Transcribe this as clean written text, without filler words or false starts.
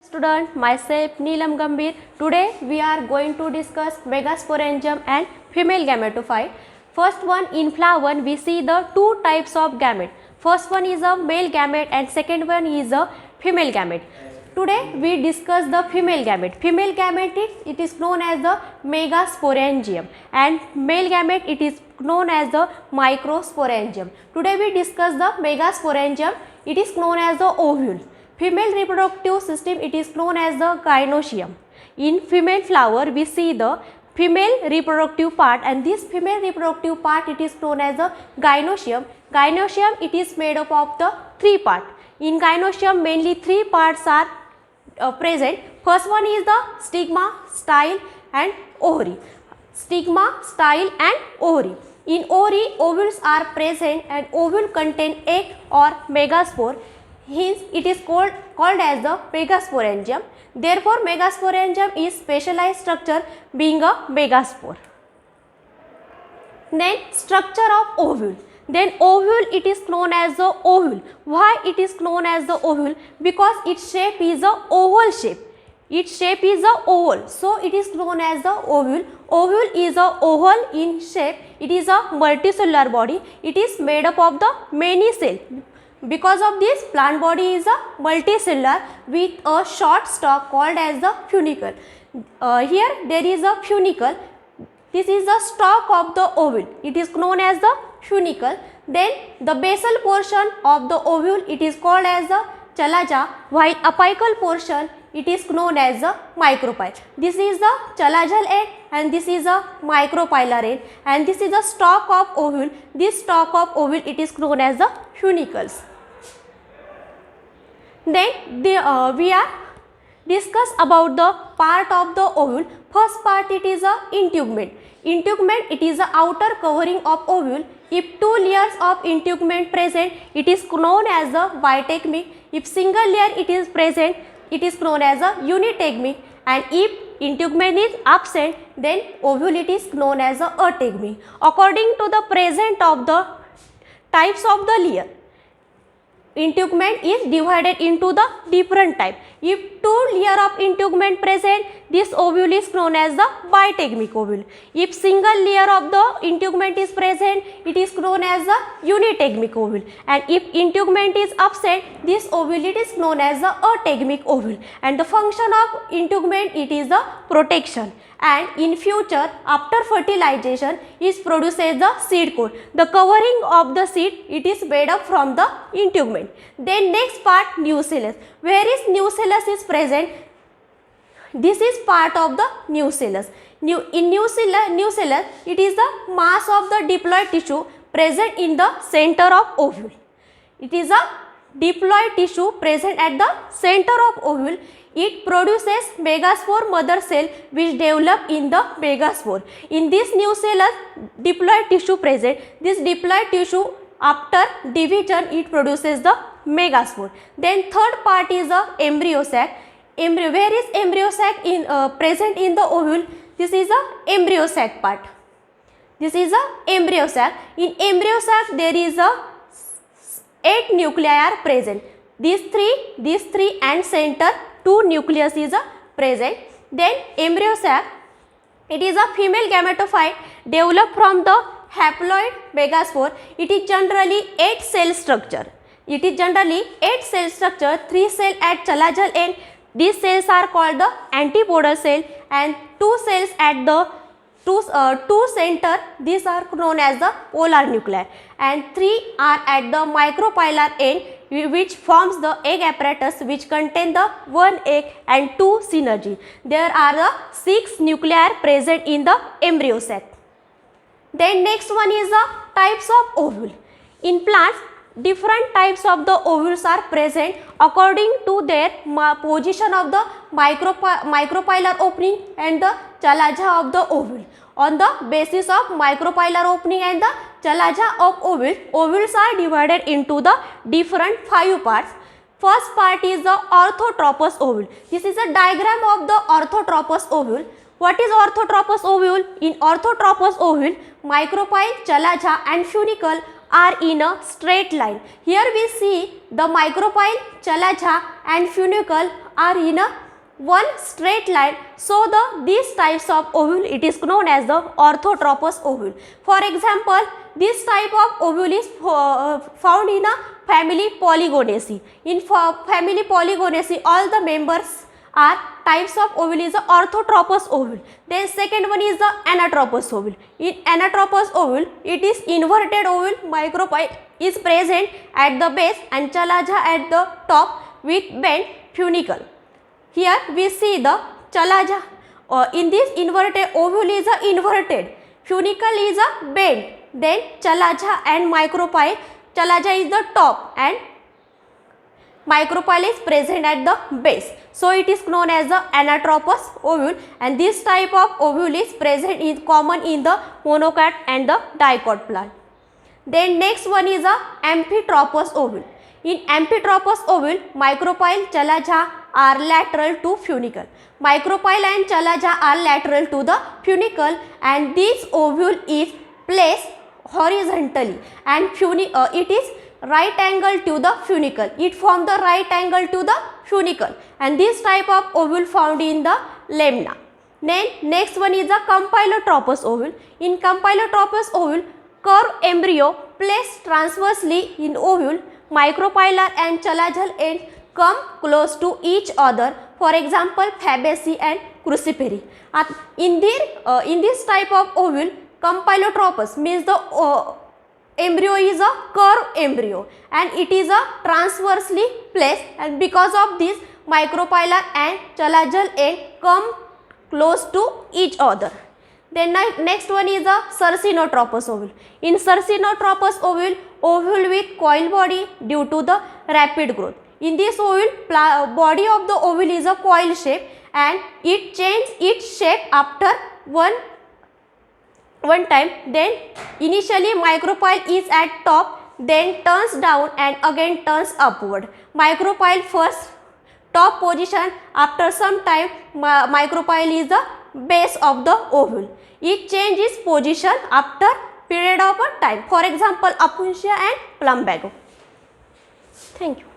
Student, myself Neelam Gambhir. Today we are going to discuss megasporangium and female gametophyte. First one, in flower we see the two types of gamete. First one is a male gamete and second one is a female gamete. Today we discuss the female gamete. Female gamete it is known as the megasporangium and male gamete it is known as the microsporangium. Today we discuss the megasporangium. It is known as the ovule. Female reproductive system it is known as the gynoecium. In female flower we see the female reproductive part and this female reproductive part it is known as the gynoecium. Gynoecium it is made up of the three parts. In gynoecium mainly three parts are present. First one is the stigma, style and ovary. Stigma, style and ovary. In ovary ovules are present and ovule contain egg or megaspore. Hence it is called as the megasporangium. Therefore megasporangium is specialized structure being a megaspore. Then structure of ovule. Then ovule it is known as the ovule. Why it is known as the ovule? Because its shape is a oval shape. Its shape is a oval. So it is known as the ovule. Ovule is a oval in shape. It is a multicellular body. It is made up of the many cells. Because of this plant body is a multicellular with a short stalk called as the funicle. Here there is a funicle. This is the stalk of the ovule. It is known as the funicle. Then the basal portion of the ovule it is called as the chalaza, while apical portion it is known as the micropyle. This is the chalazal end and this is a micropylar end and this is the stalk of ovule. This stalk of ovule it is known as the funicles. Then we are discuss about the part of the ovule. First part it is a integument. Integument it is the outer covering of ovule. If two layers of integument present it is known as the bitegmic. If single layer it is present it is known as a unitegmic, and if integument is absent then ovule it is known as a ategmic. According to the present of the types of the layer, integument is divided into the different type. If two layer of integument present, this ovule is known as the bitegmic ovule. If single layer of the integument is present, it is known as the unitegmic ovule. And if integument is absent, this ovule it is known as the ategmic ovule. And the function of integument it is the protection. And in future after fertilization it produces the seed coat. The covering of the seed it is made up from the integument. Then next part, nucellus. Where is nucellus is present? This is part of the nucellus. In nucellus it is the mass of the diploid tissue present in the center of ovule. It is a diploid tissue present at the center of ovule. It produces megaspore mother cell which develop in the megaspore. In this nucellus diploid tissue present. This diploid tissue after division it produces the megaspore. Then third part is the embryo sac. Where is embryo sac present in the ovule? This is the embryo sac part. This is the embryo sac. In embryo sac there is a 8 nuclei are present. These three and center 2 nucleus is present. Then embryo sac it is a female gametophyte developed from the haploid megaspore. It is generally 8 cell structure. It is generally 8 cell structure, 3 cell at chalazal end. These cells are called the antipodal cell and 2 cells at the two center. These are known as the polar nuclei and 3 are at the micropylar end which forms the egg apparatus which contain the 1 egg and 2 synergy. There are the 6 nuclei present in the embryo sac. Then next one is the types of ovule. In plants different types of the ovules are present according to their position of the micropylar opening and the chalaza of the ovule. On the basis of micropylar opening and the chalaza of ovule, ovules are divided into the different 5 parts. First part is the orthotropous ovule. This is a diagram of the orthotropous ovule. What is orthotropous ovule? In orthotropous ovule, micropyle, chalaza and funicle are in a straight line. Here we see the micropyle, chalaza and funicle are in a one straight line. So these types of ovule, it is known as the orthotropous ovule. For example, this type of ovule is found in a family Polygonaceae. In family Polygonaceae, all the members are types of ovule is the orthotropous ovule. Then second one is the anatropous ovule. In anatropous ovule, it is inverted ovule. Micropyle is present at the base and chalaza at the top with bent funicle. Here we see the chalaza. In this inverted ovule is a inverted, funicle is a bent. Then chalaza and micropyle. Chalaza is the top and micropyle is present at the base. So it is known as the anatropous ovule, and this type of ovule is present is common in the monocot and the dicot plant. Then next one is a amphitropous ovule. In amphitropous ovule, micropyle, chalaza are lateral to funicle. Micropyle and chalaza are lateral to the funicle, and this ovule is placed horizontally, and it is right angle to the funicle. It forms the right angle to the funicle, and this type of ovule found in the lemna. Then next one is the compylotropous ovule. In compylotropous ovule, curved embryo placed transversely in ovule, micropylar and chalazal ends come close to each other. For example, Fabaceae and Cruciferae. In this type of ovule, compylotropous means the embryo is a curved embryo and it is a transversely placed, and because of this micropylar and chalazal end come close to each other. Then next one is a cercinotropous ovule. In cercinotropous ovule, ovule with coil body due to the rapid growth. In this ovule, body of the ovule is a coil shape and it changes its shape after one time. Then initially micropyle is at top, then turns down and again turns upward. Micropyle first top position, after some time micropyle is the base of the ovule. It changes position after period of a time. For example, Opuntia and plumbago. Thank you.